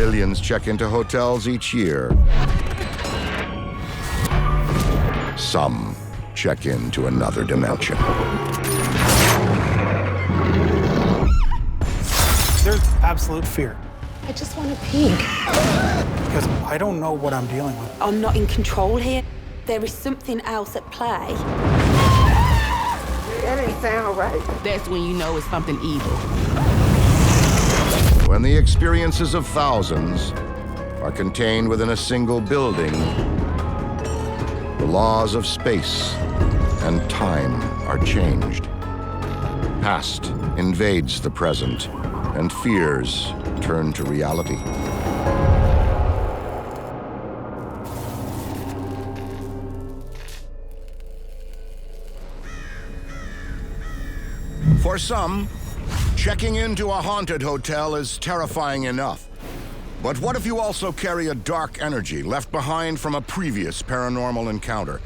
Millions check into hotels each year. Some check into another dimension. There's absolute fear. I just want to peek. Because I don't know what I'm dealing with. I'm not in control here. There is something else at play. That ain't sound right. That's when you know it's something evil. When the experiences of thousands are contained within a single building, the laws of space and time are changed. Past invades the present, and fears turn to reality. For some, checking into a haunted hotel is terrifying enough. But what if you also carry a dark energy left behind from a previous paranormal encounter,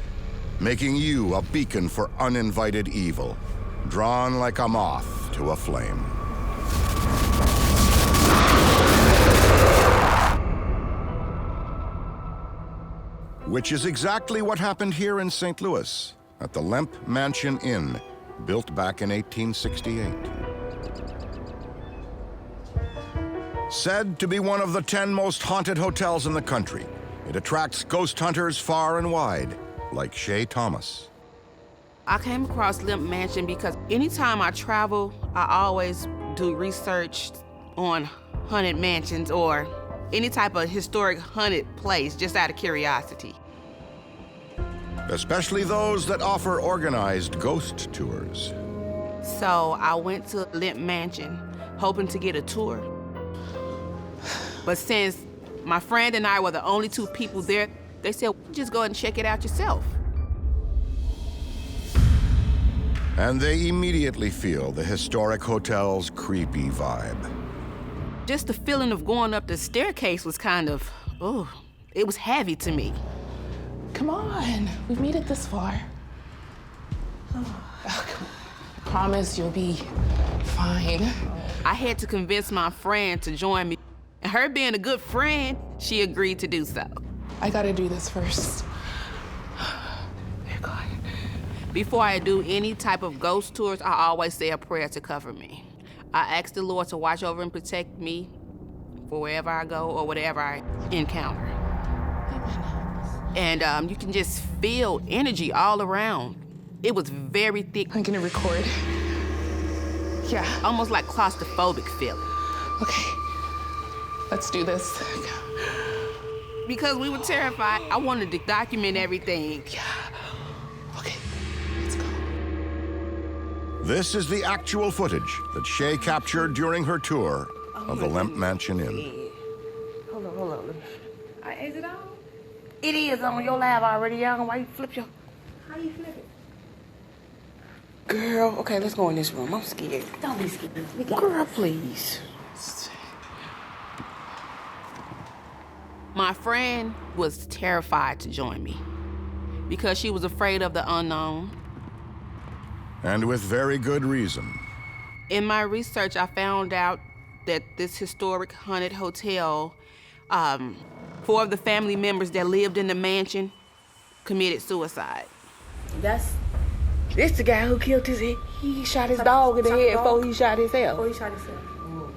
making you a beacon for uninvited evil, drawn like a moth to a flame? Which is exactly what happened here in St. Louis at the Lemp Mansion Inn, built back in 1868. Said to be one of the 10 most haunted hotels in the country, it attracts ghost hunters far and wide, like Shay Thomas. I came across Lemp Mansion because anytime I travel, I always do research on haunted mansions or any type of historic haunted place, just out of curiosity. Especially those that offer organized ghost tours. So I went to Lemp Mansion, hoping to get a tour. But since my friend and I were the only two people there, they said, just go ahead and check it out yourself. And they immediately feel the historic hotel's creepy vibe. Just the feeling of going up the staircase was kind of, it was heavy to me. Come on, we've made it this far. Oh, come on. Promise you'll be fine. I had to convince my friend to join me. And her being a good friend, she agreed to do so. I gotta do this first. Dear God. Before I do any type of ghost tours, I always say a prayer to cover me. I ask the Lord to watch over and protect me for wherever I go or whatever I encounter. And you can just feel energy all around. It was very thick. I'm gonna record. Yeah. Almost like claustrophobic feeling. Okay, let's do this. Because we were terrified, I wanted to document everything. Yeah. Okay, let's go. This is the actual footage that Shay captured during her tour of the Lemp Mansion Inn. Hold on. Is it on? It is on your live already, y'all. Why you flip your... How you flip it? Girl, okay, let's go in this room. I'm scared. Don't be scared. Girl, please. My friend was terrified to join me because she was afraid of the unknown. And with very good reason. In my research, I found out that this historic haunted hotel, 4 of the family members that lived in the mansion committed suicide. This the guy who killed his head. He shot his dog in the head before he shot himself.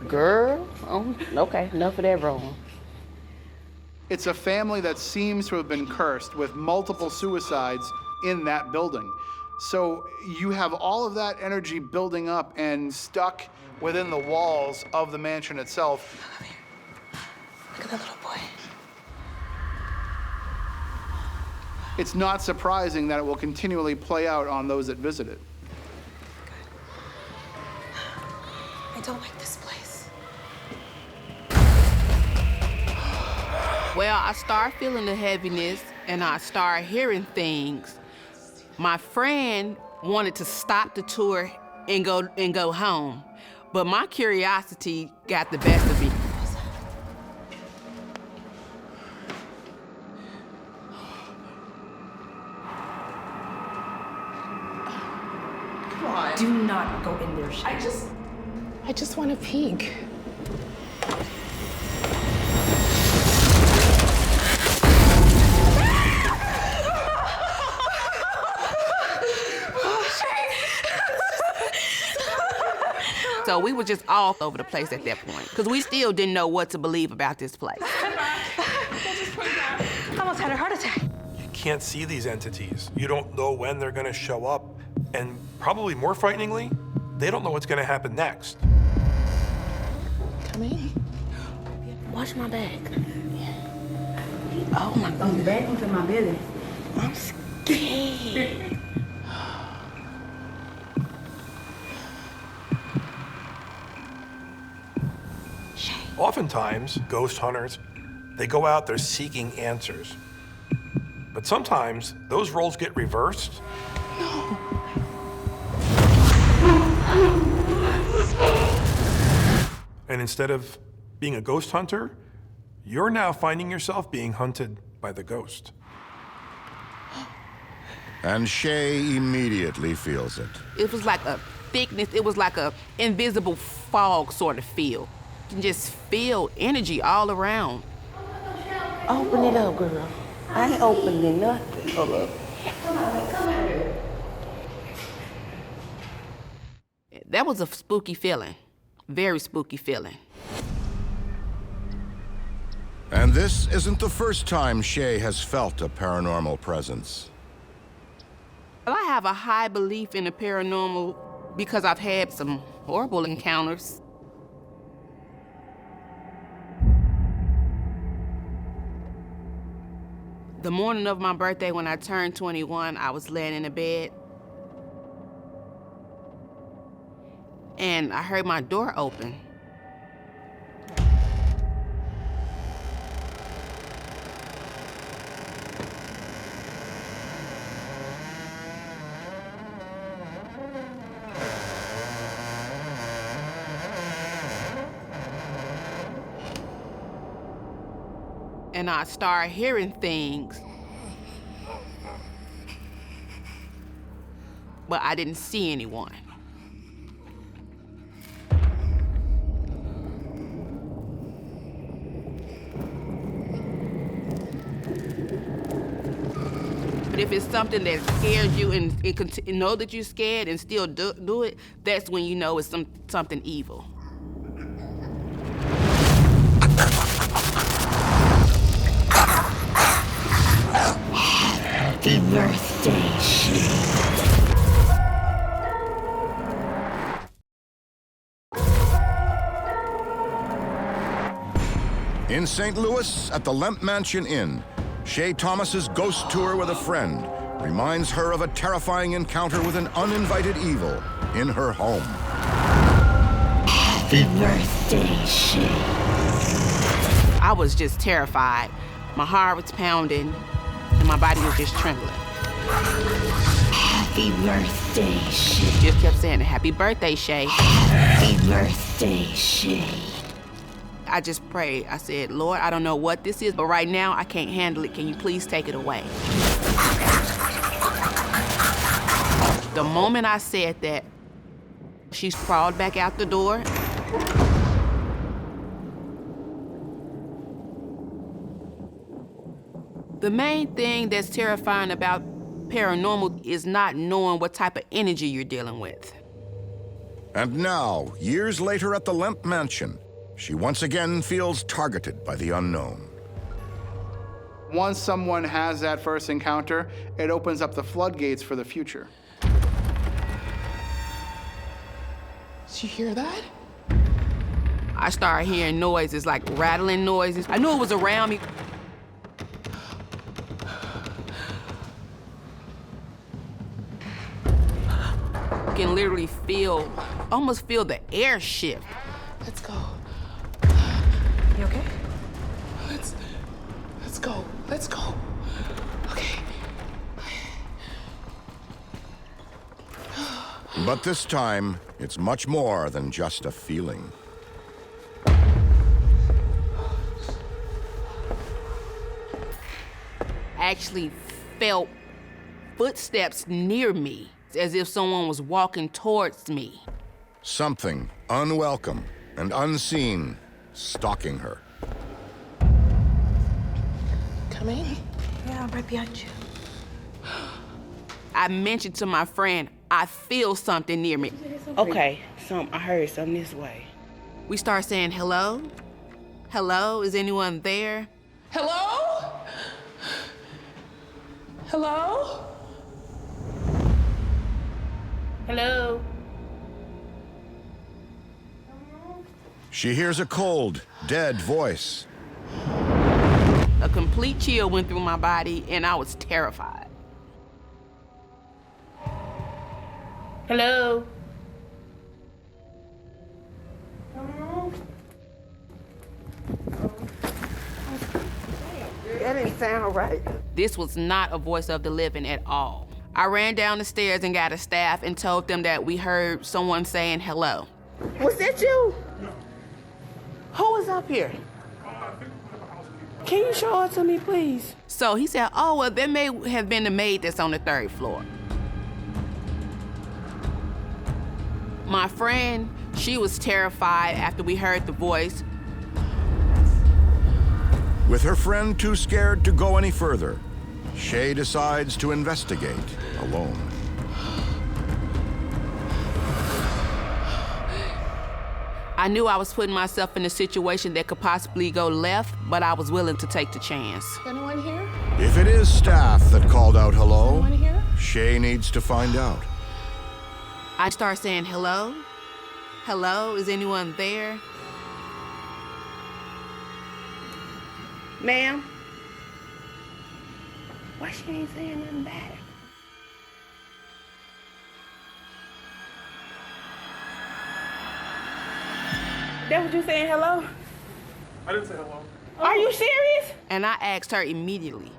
Girl, okay, enough of that wrong. It's a family that seems to have been cursed with multiple suicides in that building. So you have all of that energy building up and stuck within the walls of the mansion itself. Come here. Look at that little boy. It's not surprising that it will continually play out on those that visit it. I don't like this place. Well, I start feeling the heaviness and I start hearing things. My friend wanted to stop the tour and go home, but my curiosity got the best of me. Come on. Do not go in there, Shay. I just want to peek. So we were just all over the place at that point, because we still didn't know what to believe about this place. I almost had a heart attack. You can't see these entities. You don't know when they're gonna show up. And probably more frighteningly, they don't know what's gonna happen next. Come in. Watch my back. Oh my God. Back onto my belly. I'm scared. Oftentimes, ghost hunters, they go out there seeking answers. But sometimes, those roles get reversed. No. And instead of being a ghost hunter, you're now finding yourself being hunted by the ghost. And Shay immediately feels it. It was like a thickness, it was like a invisible fog sort of feel. You can just feel energy all around. Open it up, girl. I ain't opening nothing. Hold up. That was a spooky feeling, very spooky feeling. And this isn't the first time Shay has felt a paranormal presence. I have a high belief in the paranormal because I've had some horrible encounters. The morning of my birthday, when I turned 21, I was laying in the bed. And I heard my door open. And I started hearing things. But I didn't see anyone. But if it's something that scares you and know that you're scared and still do it, that's when you know it's something evil. Happy birthday, Shay. In St. Louis, at the Lemp Mansion Inn, Shay Thomas's ghost tour with a friend reminds her of a terrifying encounter with an uninvited evil in her home. Happy birthday, Shay. I was just terrified. My heart was pounding, and my body was just trembling. Happy birthday, Shay. Just kept saying, "Happy birthday, Shay." Happy birthday, Shay. I just prayed. I said, "Lord, I don't know what this is, but right now I can't handle it. Can you please take it away?" The moment I said that, she crawled back out the door. The main thing that's terrifying about paranormal is not knowing what type of energy you're dealing with. And now, years later at the Lemp Mansion, she once again feels targeted by the unknown. Once someone has that first encounter, it opens up the floodgates for the future. Did you hear that? I started hearing noises, like rattling noises. I knew it was around me. You can literally almost feel the air shift. Let's go. You okay? Let's go. Let's go. Okay. But this time, it's much more than just a feeling. I actually felt footsteps near me, as if someone was walking towards me. Something unwelcome and unseen stalking her. Come in. Yeah, I'm right behind you. I mentioned to my friend, I feel something near me. Okay, I heard something this way. We start saying, hello? Hello, is anyone there? Hello? Hello? Hello? She hears a cold, dead voice. A complete chill went through my body, and I was terrified. Hello? That didn't sound right. This was not a voice of the living at all. I ran down the stairs and got a staff and told them that we heard someone saying hello. Was that you? Who was up here? Can you show it to me, please? So he said, oh, well, there may have been the maid that's on the 3rd floor. My friend, she was terrified after we heard the voice. With her friend too scared to go any further, Shay decides to investigate alone. I knew I was putting myself in a situation that could possibly go left, but I was willing to take the chance. Anyone here? If it is staff that called out hello, Anyone here? Shay needs to find out. I start saying, hello? Hello, is anyone there? Ma'am? Why she ain't saying nothing back? That what you saying, hello? I didn't say hello. Are you serious? And I asked her immediately,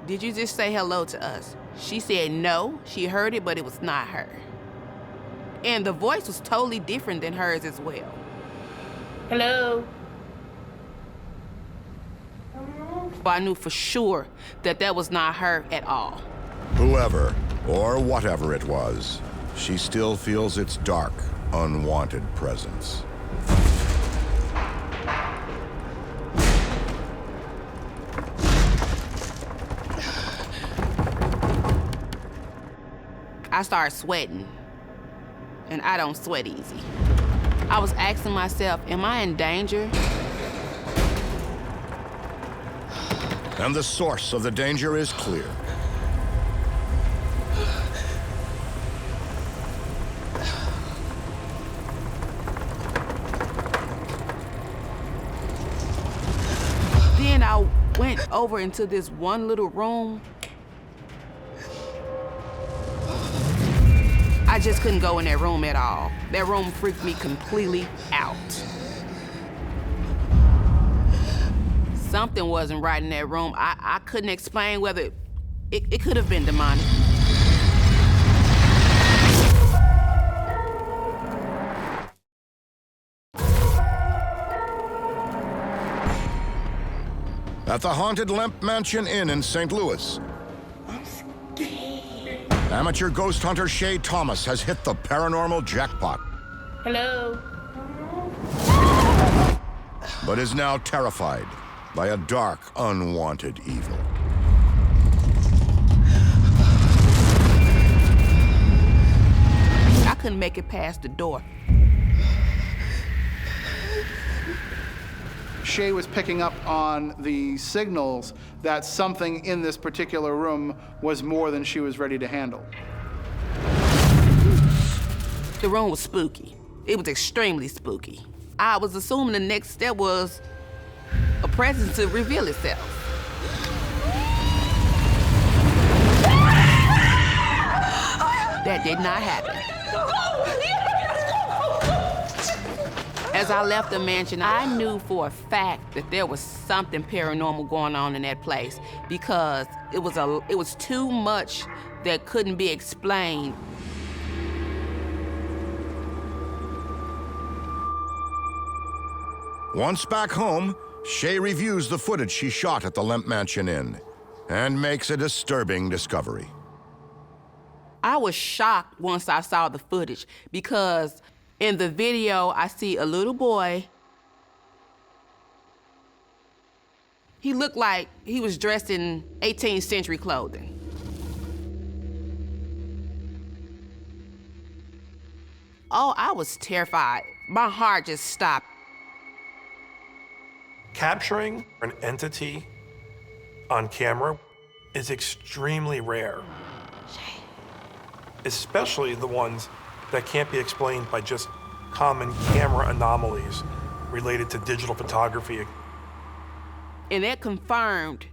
did you just say hello to us? She said no, she heard it, but it was not her. And the voice was totally different than hers as well. Hello? But I knew for sure that that was not her at all. Whoever or whatever it was, she still feels its dark, unwanted presence. I started sweating, and I don't sweat easy. I was asking myself, am I in danger? And the source of the danger is clear. Then I went over into this one little room. I just couldn't go in that room at all. That room freaked me completely out. Something wasn't right in that room. I couldn't explain whether it could have been demonic. At the haunted Lemp Mansion Inn in St. Louis, I'm scared. amateur ghost hunter Shay Thomas has hit the paranormal jackpot, Hello? but is now terrified by a dark, unwanted evil. I couldn't make it past the door. Shay was picking up on the signals that something in this particular room was more than she was ready to handle. The room was spooky. It was extremely spooky. I was assuming the next step was a presence to reveal itself. That did not happen. As I left the mansion, I knew for a fact that there was something paranormal going on in that place because it was too much that couldn't be explained. Once back home, Shay reviews the footage she shot at the Lemp Mansion Inn and makes a disturbing discovery. I was shocked once I saw the footage because in the video, I see a little boy. He looked like he was dressed in 18th century clothing. Oh, I was terrified. My heart just stopped. Capturing an entity on camera is extremely rare, especially the ones that can't be explained by just common camera anomalies related to digital photography. And that confirmed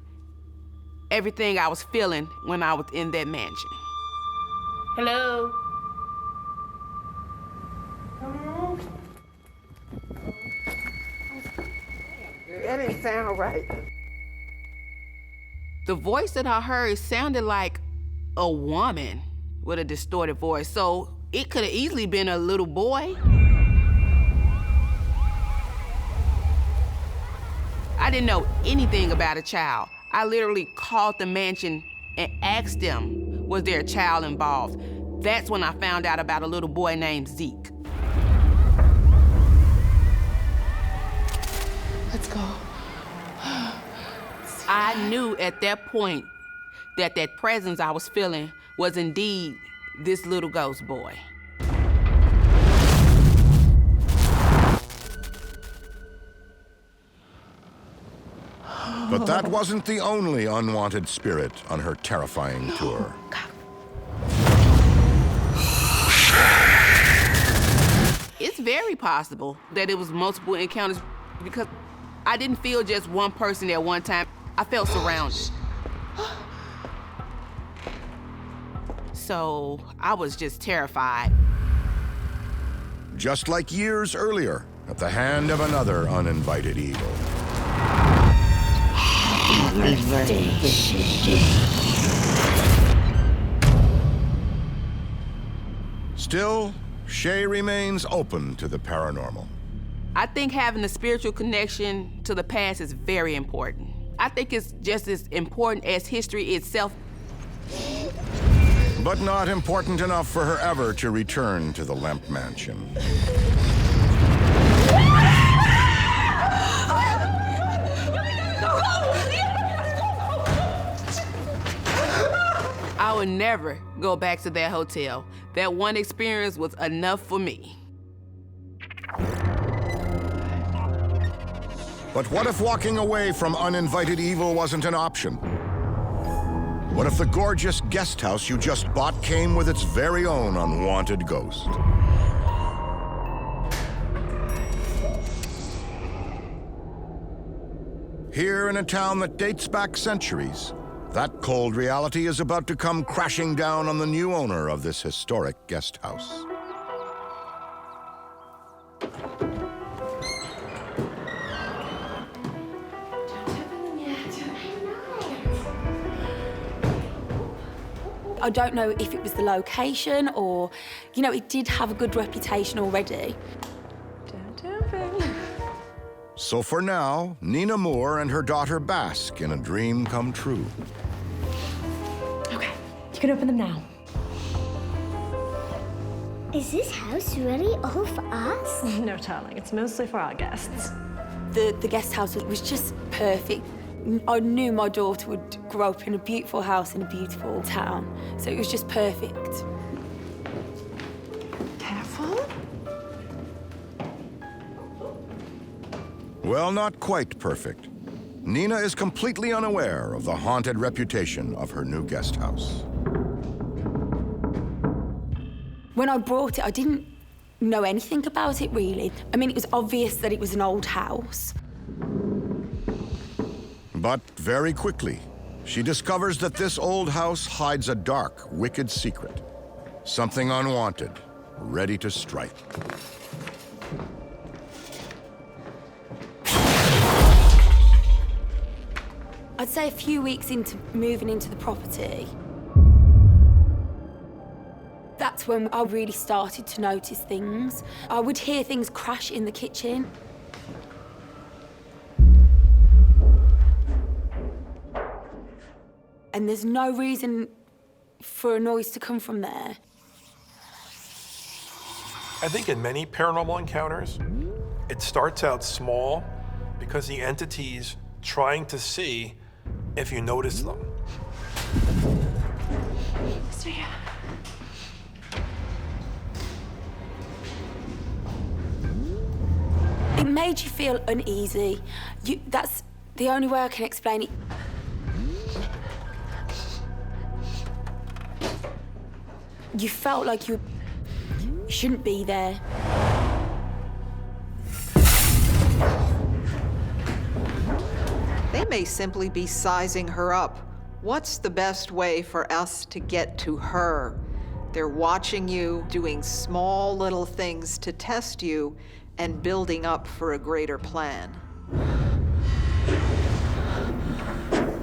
everything I was feeling when I was in that mansion. Hello? That didn't sound right. The voice that I heard sounded like a woman with a distorted voice, so it could have easily been a little boy. I didn't know anything about a child. I literally called the mansion and asked them, was there a child involved? That's when I found out about a little boy named Zeke. Let's go. I knew at that point that that presence I was feeling was indeed this little ghost boy. But that wasn't the only unwanted spirit on her terrifying tour. It's very possible that it was multiple encounters because I didn't feel just one person at one time. I felt surrounded. So I was just terrified. Just like years earlier, at the hand of another uninvited evil. Still, Shay remains open to the paranormal. I think having a spiritual connection to the past is very important. I think it's just as important as history itself. But not important enough for her ever to return to the Lemp Mansion. I would never go back to that hotel. That one experience was enough for me. But what if walking away from uninvited evil wasn't an option? What if the gorgeous guest house you just bought came with its very own unwanted ghost? Here in a town that dates back centuries, that cold reality is about to come crashing down on the new owner of this historic guest house. I don't know if it was the location or, you know, it did have a good reputation already. So for now, Nina Moore and her daughter bask in a dream come true. Okay, you can open them now. Is this house really all for us? No, darling, it's mostly for our guests. The guest house was just perfect. I knew my daughter would grow up in a beautiful house in a beautiful town, so it was just perfect. Careful. Well, not quite perfect. Nina is completely unaware of the haunted reputation of her new guest house. When I brought it, I didn't know anything about it, really. I mean, it was obvious that it was an old house. But very quickly, she discovers that this old house hides a dark, wicked secret. Something unwanted, ready to strike. I'd say a few weeks into moving into the property, that's when I really started to notice things. I would hear things crash in the kitchen. And there's no reason for a noise to come from there. I think in many paranormal encounters, it starts out small because the entity's trying to see if you notice them. made you feel uneasy. That's the only way I can explain it. You felt like you shouldn't be there. They may simply be sizing her up. What's the best way for us to get to her? They're watching you, doing small little things to test you, and building up for a greater plan.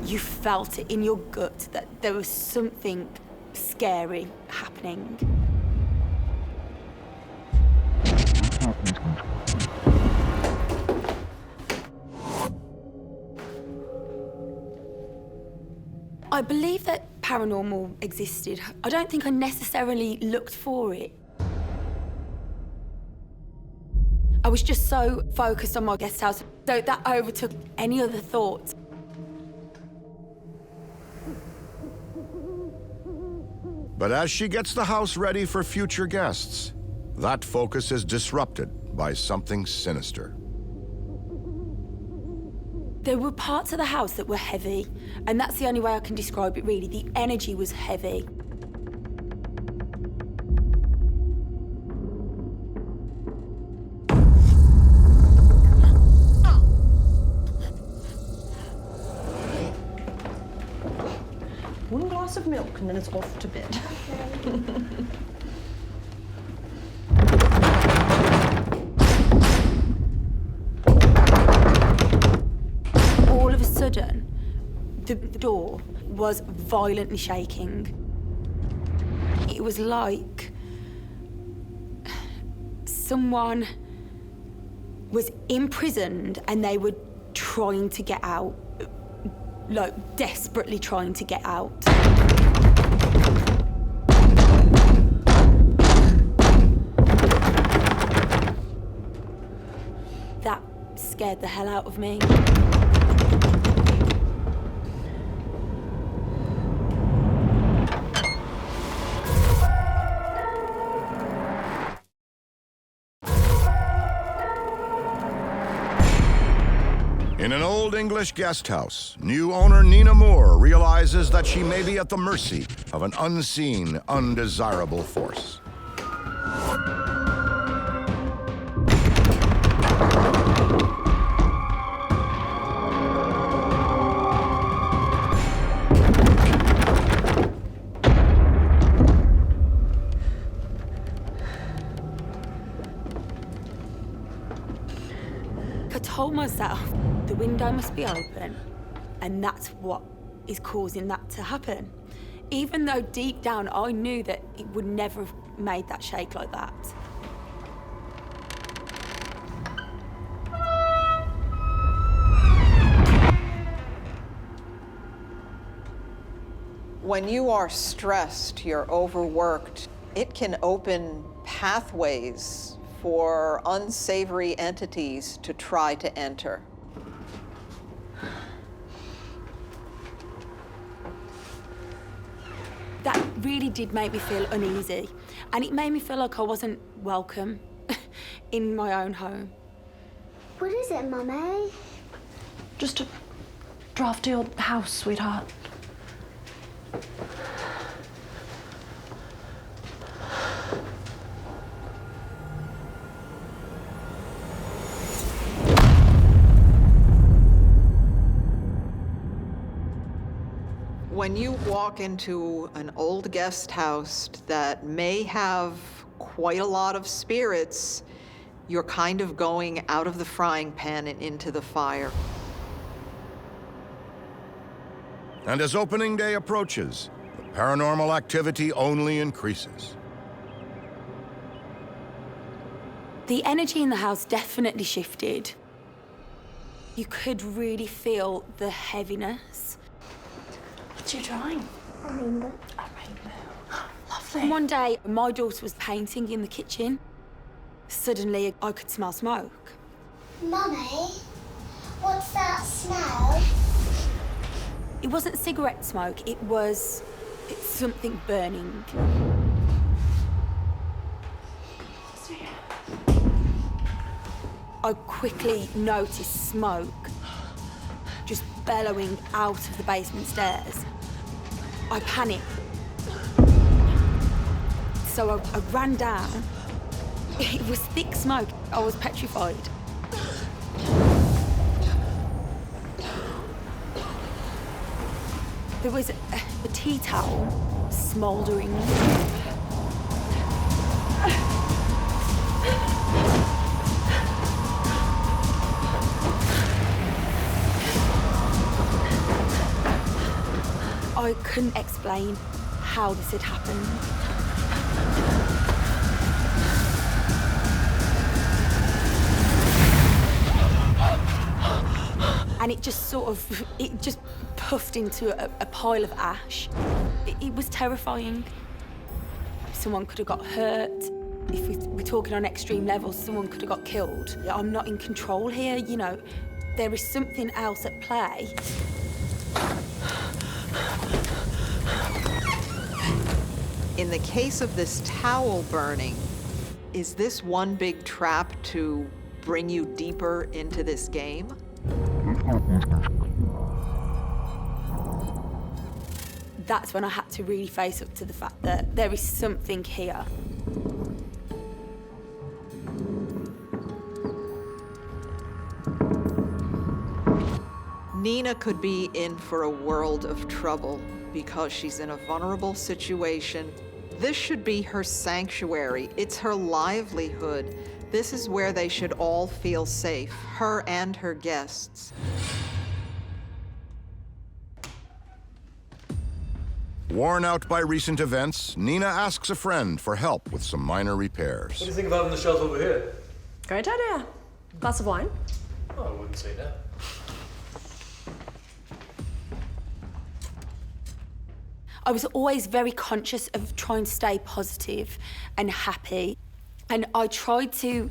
You felt it in your gut that there was something scary happening. I believe that paranormal existed. I don't think I necessarily looked for it. I was just so focused on my guest house, so that overtook any other thoughts. But as she gets the house ready for future guests, that focus is disrupted by something sinister. There were parts of the house that were heavy, and that's the only way I can describe it, really. The energy was heavy. One glass of milk and then it's off to bed. All of a sudden, the door was violently shaking. It was like someone was imprisoned and they were trying to get out, like desperately trying to get out. That scared the hell out of me. In an old English guest house, new owner Nina Moore realizes that she may be at the mercy of an unseen, undesirable force. I told myself the window must be open, and that's what is causing that to happen. Even though deep down I knew that it would never have made that shake like that. When you are stressed, you're overworked, it can open pathways for unsavory entities to try to enter. That really did make me feel uneasy, and it made me feel like I wasn't welcome in my own home. What is it, Mummy? Just a draft to your house, sweetheart. When you walk into an old guest house that may have quite a lot of spirits, you're kind of going out of the frying pan and into the fire. And as opening day approaches, the paranormal activity only increases. The energy in the house definitely shifted. You could really feel the heaviness. What are you drawing? A rainbow. A rainbow. Lovely. And one day, my daughter was painting in the kitchen. Suddenly, I could smell smoke. Mummy, what's that smell? It wasn't cigarette smoke, it's something burning. I quickly noticed smoke just bellowing out of the basement stairs. I panicked. So I ran down. It was thick smoke. I was petrified. There was a tea towel smouldering. I couldn't explain how this had happened. And it just puffed into a pile of ash. It was terrifying. Someone could have got hurt. If we're talking on extreme levels, someone could have got killed. I'm not in control here, you know. There is something else at play. In the case of this towel burning, is this one big trap to bring you deeper into this game? That's when I had to really face up to the fact that there is something here. Nina could be in for a world of trouble because she's in a vulnerable situation. This should be her sanctuary. It's her livelihood. This is where they should all feel safe, her and her guests. Worn out by recent events, Nina asks a friend for help with some minor repairs. What do you think about the shelf over here? Great idea. Glass of wine? Oh, I wouldn't say that. I was always very conscious of trying to stay positive and happy. And I tried to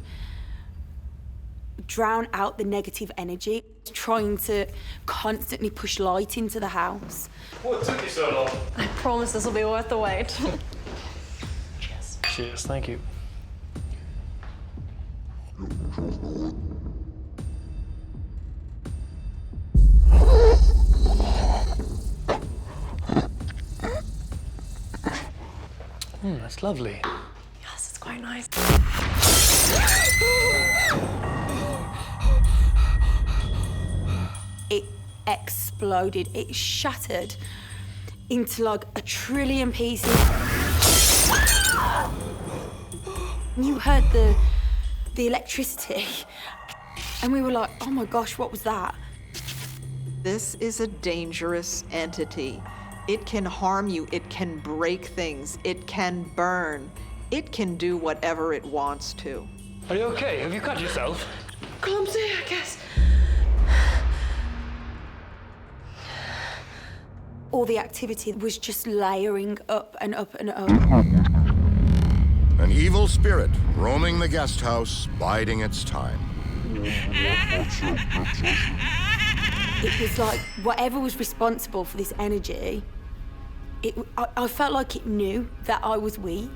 drown out the negative energy, trying to constantly push light into the house. What took you so long? I promise this will be worth the wait. Cheers. Cheers, thank you. That's lovely. Yes, it's quite nice. It exploded. It shattered into like a trillion pieces. You heard the electricity, and we were like, oh my gosh, what was that? This is a dangerous entity. It can harm you, it can break things, it can burn. It can do whatever it wants to. Are you okay? Have you cut yourself? Clumsy, I guess. All the activity was just layering up and up and up. An evil spirit roaming the guest house, biding its time. It was like whatever was responsible for this energy, I felt like it knew that I was weak.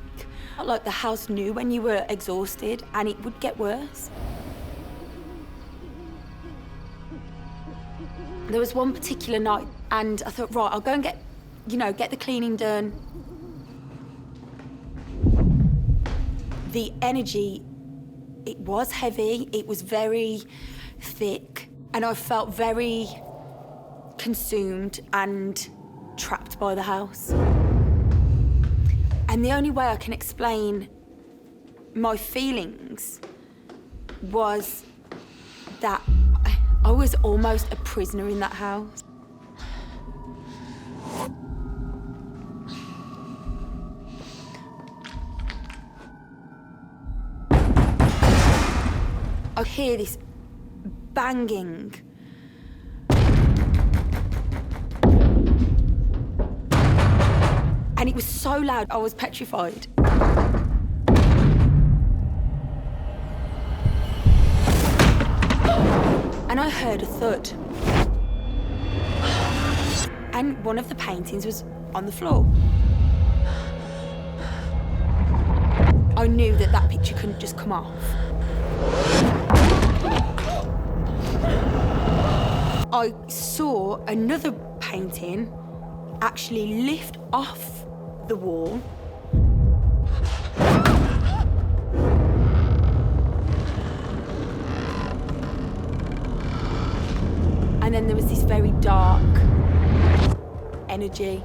Like the house knew when you were exhausted, and it would get worse. There was one particular night, and I thought, right, I'll go and get the cleaning done. The energy, it was heavy, it was very thick, and I felt very consumed and trapped by the house. And the only way I can explain my feelings was that I was almost a prisoner in that house. I hear this banging. And it was so loud, I was petrified. And I heard a thud. And one of the paintings was on the floor. I knew that that picture couldn't just come off. I saw another painting actually lift off the wall. And then there was this very dark energy.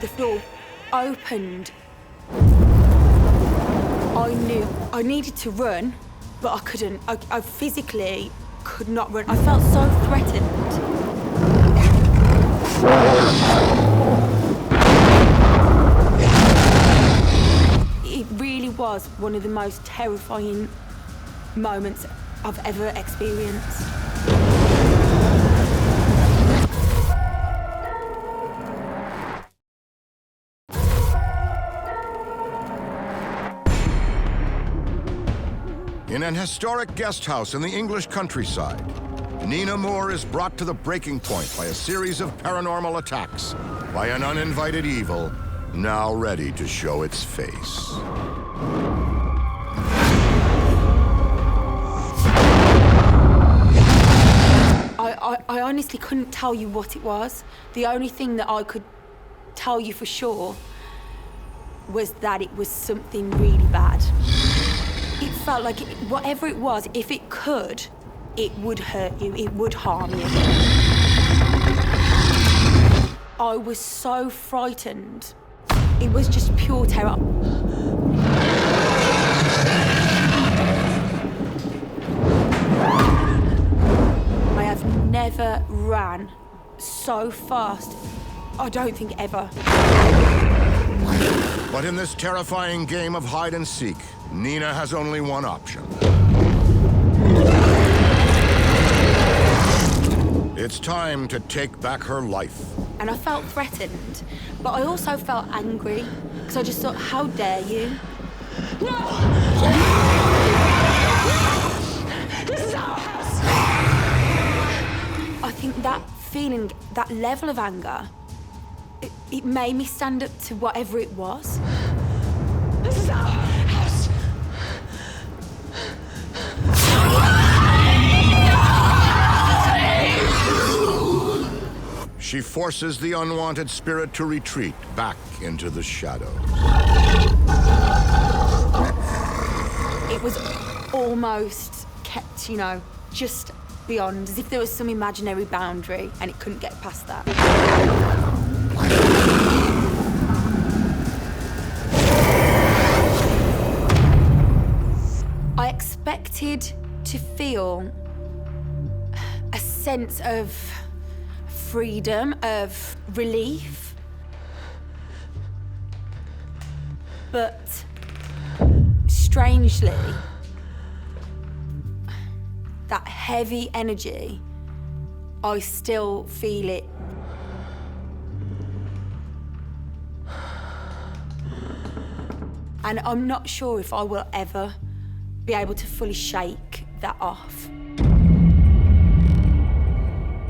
The floor opened. I knew I needed to run, but I couldn't. I physically could not run. I felt so threatened. It really was one of the most terrifying moments I've ever experienced. In an historic guest house in the English countryside, Nina Moore is brought to the breaking point by a series of paranormal attacks by an uninvited evil now ready to show its face. I honestly couldn't tell you what it was. The only thing that I could tell you for sure was that it was something really bad. It felt like whatever it was, if it could, it would hurt you, it would harm you. I was so frightened. It was just pure terror. I have never ran so fast, I don't think ever. But in this terrifying game of hide and seek, Nina has only one option. It's time to take back her life. And I felt threatened, but I also felt angry, because I just thought, how dare you? No! This is our house! I think that feeling, that level of anger, it made me stand up to whatever it was. This is our house! She forces the unwanted spirit to retreat back into the shadows. It was almost kept, you know, just beyond, as if there was some imaginary boundary and it couldn't get past that. I expected to feel a sense of freedom, of relief, but strangely, that heavy energy, I still feel it. And I'm not sure if I will ever be able to fully shake that off.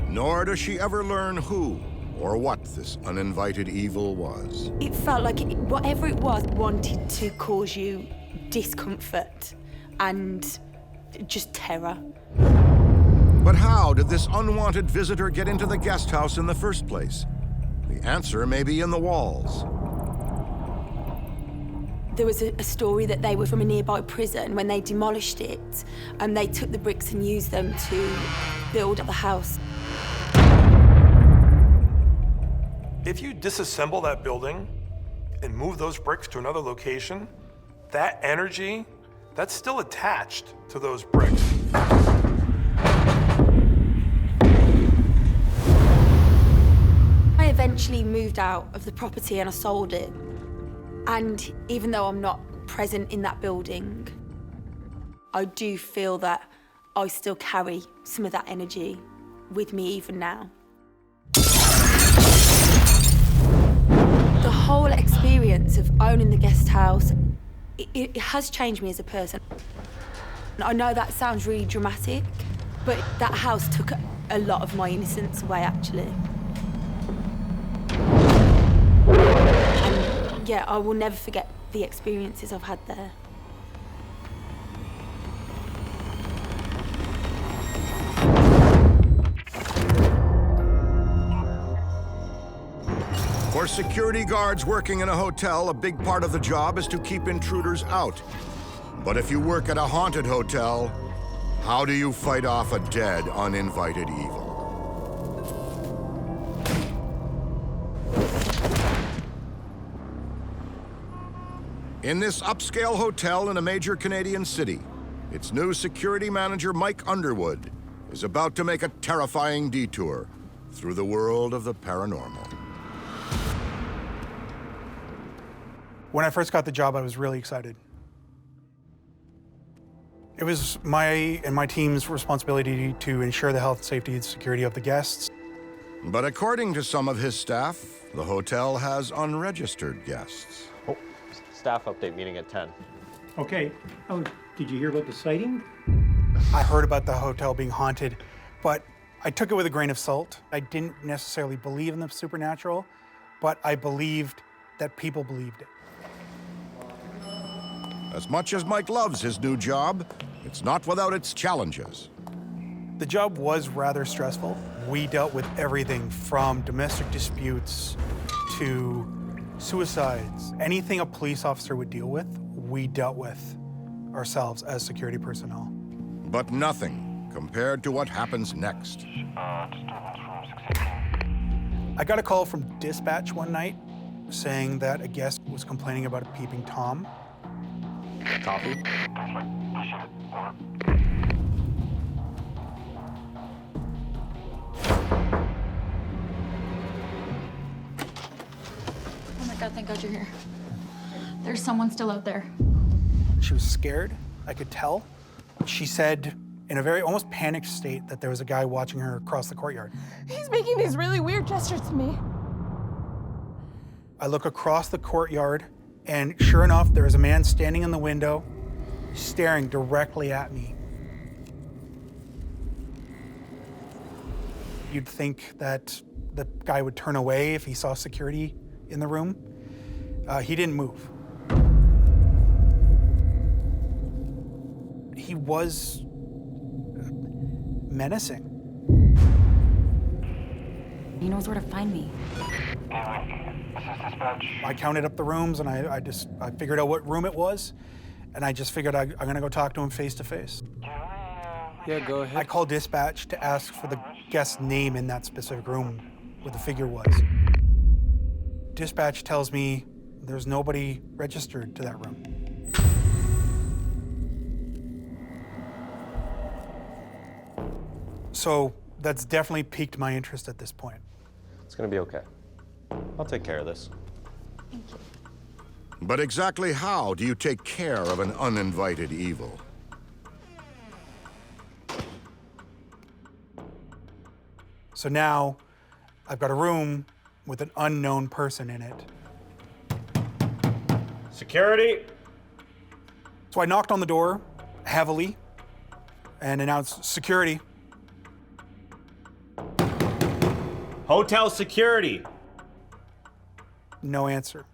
Nor does she ever learn who or what this uninvited evil was. It felt like whatever it was wanted to cause you discomfort and just terror. But how did this unwanted visitor get into the guest house in the first place? The answer may be in the walls. There was a story that they were from a nearby prison. When they demolished it, and they took the bricks and used them to build the house. If you disassemble that building and move those bricks to another location, that energy, that's still attached to those bricks. I eventually moved out of the property and I sold it. And even though I'm not present in that building, I do feel that I still carry some of that energy with me even now. The whole experience of owning the guest house, it has changed me as a person. I know that sounds really dramatic, but that house took a lot of my innocence away, actually. And yeah, I will never forget the experiences I've had there. For security guards working in a hotel, a big part of the job is to keep intruders out. But if you work at a haunted hotel, how do you fight off a dead, uninvited evil? In this upscale hotel in a major Canadian city, its new security manager, Mike Underwood, is about to make a terrifying detour through the world of the paranormal. When I first got the job, I was really excited. It was my and my team's responsibility to ensure the health, safety, and security of the guests. But according to some of his staff, the hotel has unregistered guests. Oh, staff update meeting at 10. Okay. Oh, did you hear about the sighting? I heard about the hotel being haunted, but I took it with a grain of salt. I didn't necessarily believe in the supernatural, but I believed that people believed it. As much as Mike loves his new job, it's not without its challenges. The job was rather stressful. We dealt with everything from domestic disputes to suicides. Anything a police officer would deal with, we dealt with ourselves as security personnel. But nothing compared to what happens next. I got a call from dispatch one night saying that a guest was complaining about a peeping Tom. Copy. Oh my God, thank God you're here. There's someone still out there. She was scared, I could tell. She said in a very almost panicked state that there was a guy watching her across the courtyard. He's making these really weird gestures to me. I look across the courtyard, and sure enough, there is a man standing in the window, staring directly at me. You'd think that the guy would turn away if he saw security in the room. He didn't move. He was menacing. He knows where to find me. I counted up the rooms, and I figured out what room it was, and I just figured I'm gonna go talk to him face to face. Yeah, go ahead. I called dispatch to ask for the guest's name in that specific room where the figure was. Dispatch tells me there's nobody registered to that room. So that's definitely piqued my interest at this point. It's gonna be okay. I'll take care of this. Thank you. But exactly how do you take care of an uninvited evil? So now I've got a room with an unknown person in it. Security. So I knocked on the door heavily and announced security. Hotel security. No answer.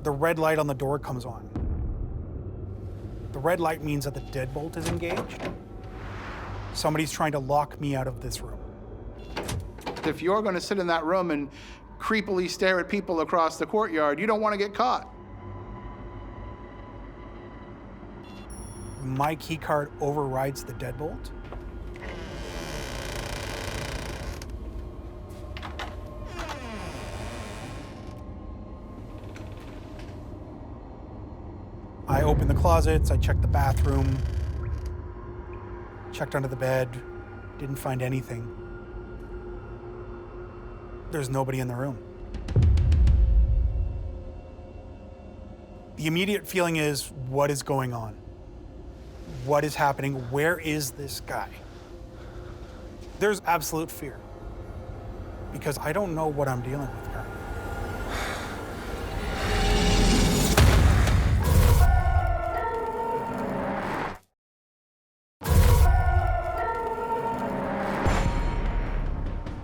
The red light on the door comes on. The red light means that the deadbolt is engaged. Somebody's trying to lock me out of this room. If you're going to sit in that room and creepily stare at people across the courtyard, you don't want to get caught. My key card overrides the deadbolt. I opened the closets, I checked the bathroom, checked under the bed, didn't find anything. There's nobody in the room. The immediate feeling is, what is going on? What is happening? Where is this guy? There's absolute fear because I don't know what I'm dealing with currently.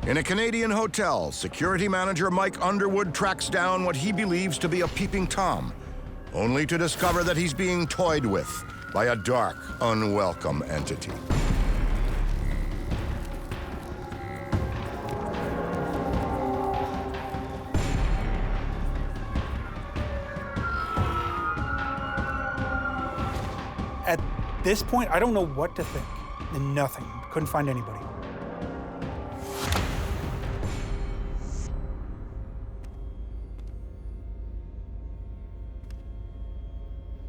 In a Canadian hotel, security manager Mike Underwood tracks down what he believes to be a peeping Tom, only to discover that he's being toyed with by a dark, unwelcome entity. At this point, I don't know what to think. Nothing. Couldn't find anybody.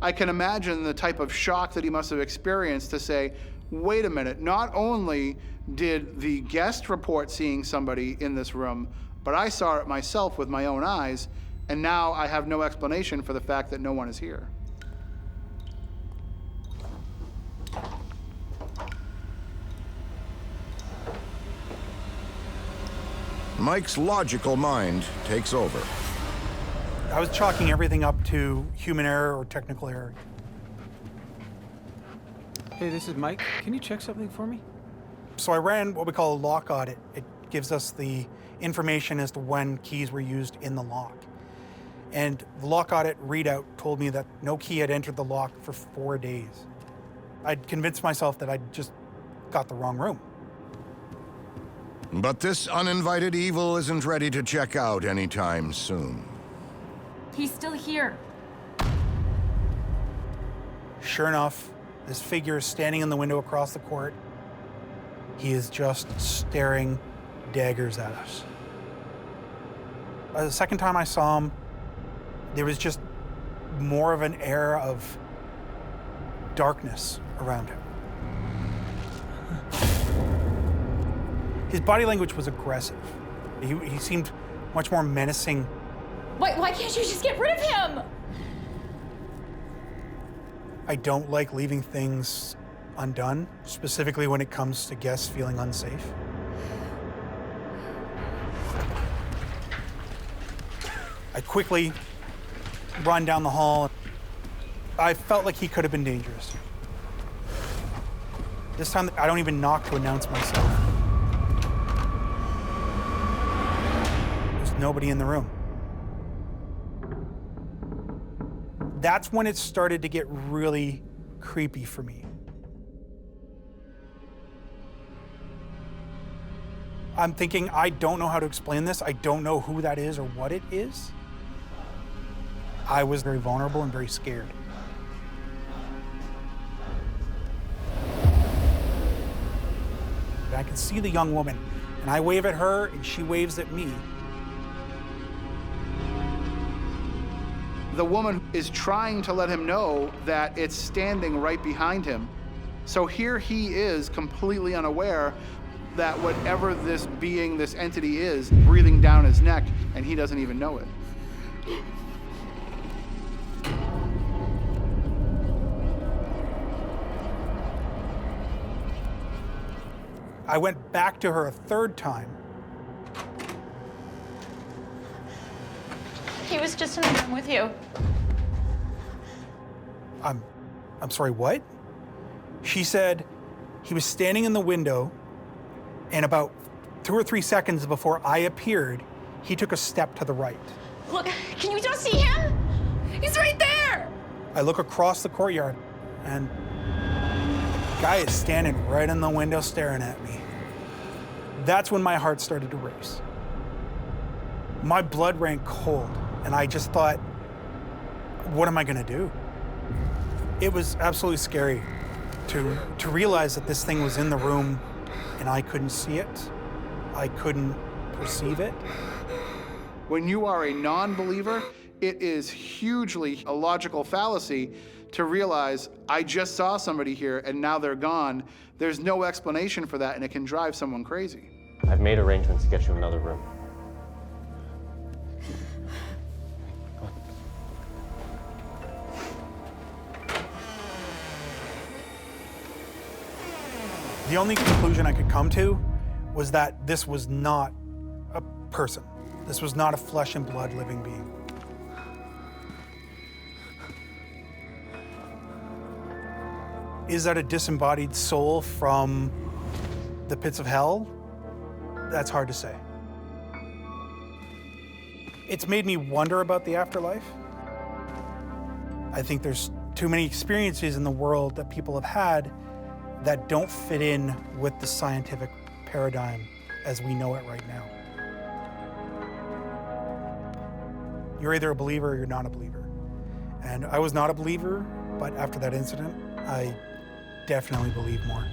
I can imagine the type of shock that he must have experienced to say, wait a minute, not only did the guest report seeing somebody in this room, but I saw it myself with my own eyes, and now I have no explanation for the fact that no one is here. Mike's logical mind takes over. I was chalking everything up to human error or technical error. Hey, this is Mike. Can you check something for me? So I ran what we call a lock audit. It gives us the information as to when keys were used in the lock. And the lock audit readout told me that no key had entered the lock for 4 days. I'd convinced myself that I'd just got the wrong room. But this uninvited evil isn't ready to check out anytime soon. He's still here. Sure enough, this figure is standing in the window across the court. He is just staring daggers at us. The second time I saw him, there was just more of an air of darkness around him. His body language was aggressive. He seemed much more menacing. Why can't you just get rid of him? I don't like leaving things undone, specifically when it comes to guests feeling unsafe. I quickly run down the hall. I felt like he could have been dangerous. This time, I don't even knock to announce myself. There's nobody in the room. That's when it started to get really creepy for me. I'm thinking, I don't know how to explain this. I don't know who that is or what it is. I was very vulnerable and very scared. I can see the young woman, and I wave at her, and she waves at me. The woman is trying to let him know that it's standing right behind him. So here he is, completely unaware that whatever this being, this entity is, breathing down his neck, and he doesn't even know it. I went back to her a third time. He was just in the room with you. I'm sorry, what? She said he was standing in the window, and about 2 or 3 seconds before I appeared, he took a step to the right. Look, can you just see him? He's right there! I look across the courtyard, and the guy is standing right in the window staring at me. That's when my heart started to race. My blood ran cold, and I just thought, what am I gonna do? It was absolutely scary to realize that this thing was in the room and I couldn't see it. I couldn't perceive it. When you are a non-believer, it is hugely a logical fallacy to realize, I just saw somebody here and now they're gone. There's no explanation for that, and it can drive someone crazy. I've made arrangements to get you another room. The only conclusion I could come to was that this was not a person. This was not a flesh and blood living being. Is that a disembodied soul from the pits of hell? That's hard to say. It's made me wonder about the afterlife. I think there's too many experiences in the world that people have had that don't fit in with the scientific paradigm as we know it right now. You're either a believer or you're not a believer. And I was not a believer, but after that incident, I definitely believe more.